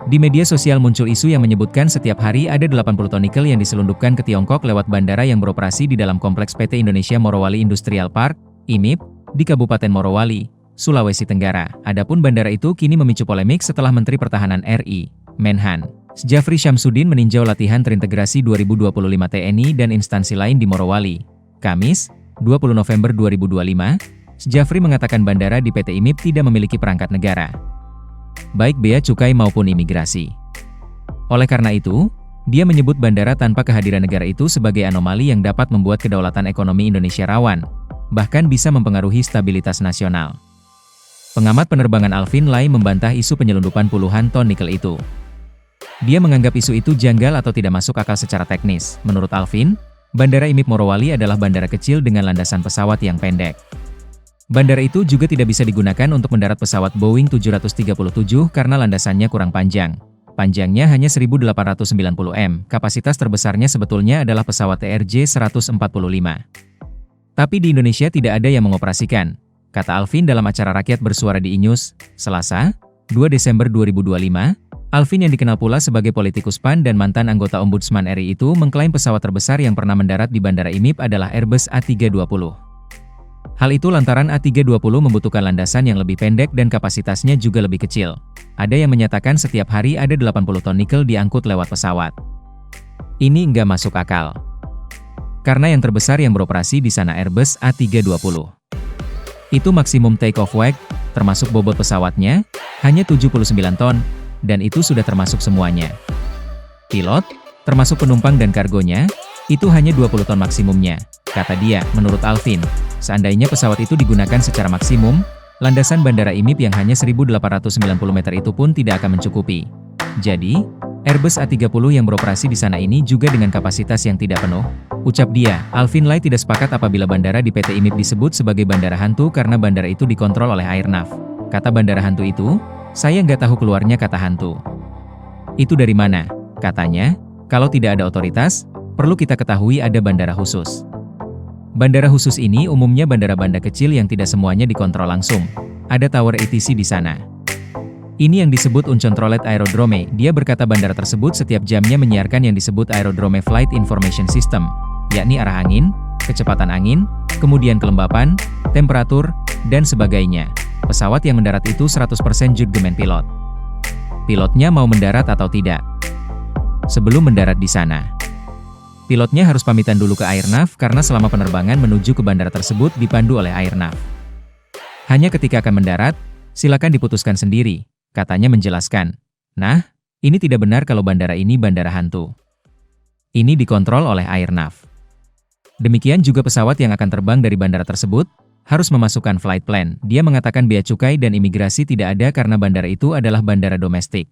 Di media sosial muncul isu yang menyebutkan setiap hari ada 80 ton nikel yang diselundupkan ke Tiongkok lewat bandara yang beroperasi di dalam kompleks PT Indonesia Morowali Industrial Park, IMIP, di Kabupaten Morowali, Sulawesi Tenggara. Adapun bandara itu kini memicu polemik setelah Menteri Pertahanan RI, Menhan, Syafri Syamsuddin meninjau latihan terintegrasi 2025 TNI dan instansi lain di Morowali. Kamis, 20 November 2025, Syafri mengatakan bandara di PT IMIP tidak memiliki perangkat negara, baik bea cukai maupun imigrasi. Oleh karena itu, dia menyebut bandara tanpa kehadiran negara itu sebagai anomali yang dapat membuat kedaulatan ekonomi Indonesia rawan, bahkan bisa mempengaruhi stabilitas nasional. Pengamat penerbangan Alvin Lai membantah isu penyelundupan puluhan ton nikel itu. Dia menganggap isu itu janggal atau tidak masuk akal secara teknis. Menurut Alvin, Bandara IMIP Morowali adalah bandara kecil dengan landasan pesawat yang pendek. Bandara itu juga tidak bisa digunakan untuk mendarat pesawat Boeing 737 karena landasannya kurang panjang. Panjangnya hanya 1.890 m, kapasitas terbesarnya sebetulnya adalah pesawat TRJ-145. Tapi di Indonesia tidak ada yang mengoperasikan, kata Alvin dalam acara Rakyat Bersuara di iNews, Selasa, 2 Desember 2025. Alvin yang dikenal pula sebagai politikus PAN dan mantan anggota Ombudsman RI itu mengklaim pesawat terbesar yang pernah mendarat di Bandara IMIP adalah Airbus A320. Hal itu lantaran A320 membutuhkan landasan yang lebih pendek dan kapasitasnya juga lebih kecil. Ada yang menyatakan setiap hari ada 80 ton nikel diangkut lewat pesawat. Ini nggak masuk akal. Karena yang terbesar yang beroperasi di sana Airbus A320. Itu maksimum take-off weight, termasuk bobot pesawatnya, hanya 79 ton, dan itu sudah termasuk semuanya. Pilot, termasuk penumpang dan kargonya, itu hanya 20 ton maksimumnya, kata dia. Menurut Alvin, seandainya pesawat itu digunakan secara maksimum, landasan Bandara IMIP yang hanya 1.890 meter itu pun tidak akan mencukupi. Jadi, Airbus A320 yang beroperasi di sana ini juga dengan kapasitas yang tidak penuh, ucap dia. Alvin Lai tidak sepakat apabila bandara di PT IMIP disebut sebagai bandara hantu karena bandara itu dikontrol oleh Airnav. Kata bandara hantu itu, saya nggak tahu keluarnya kata hantu. Itu dari mana? Katanya, kalau tidak ada otoritas, perlu kita ketahui ada bandara khusus. Bandara khusus ini umumnya bandara-bandara kecil yang tidak semuanya dikontrol langsung. Ada tower ATC di sana. Ini yang disebut Uncontrolled Aerodrome. Dia berkata bandara tersebut setiap jamnya menyiarkan yang disebut Aerodrome Flight Information System, yakni arah angin, kecepatan angin, kemudian kelembapan, temperatur, dan sebagainya. Pesawat yang mendarat itu 100% judgemen pilot. Pilotnya mau mendarat atau tidak. Sebelum mendarat di sana, pilotnya harus pamitan dulu ke Airnav karena selama penerbangan menuju ke bandara tersebut dipandu oleh Airnav. Hanya ketika akan mendarat, silakan diputuskan sendiri, katanya menjelaskan. Nah, ini tidak benar kalau bandara ini bandara hantu. Ini dikontrol oleh Airnav. Demikian juga pesawat yang akan terbang dari bandara tersebut, harus memasukkan flight plan. Dia mengatakan bea cukai dan imigrasi tidak ada karena bandara itu adalah bandara domestik.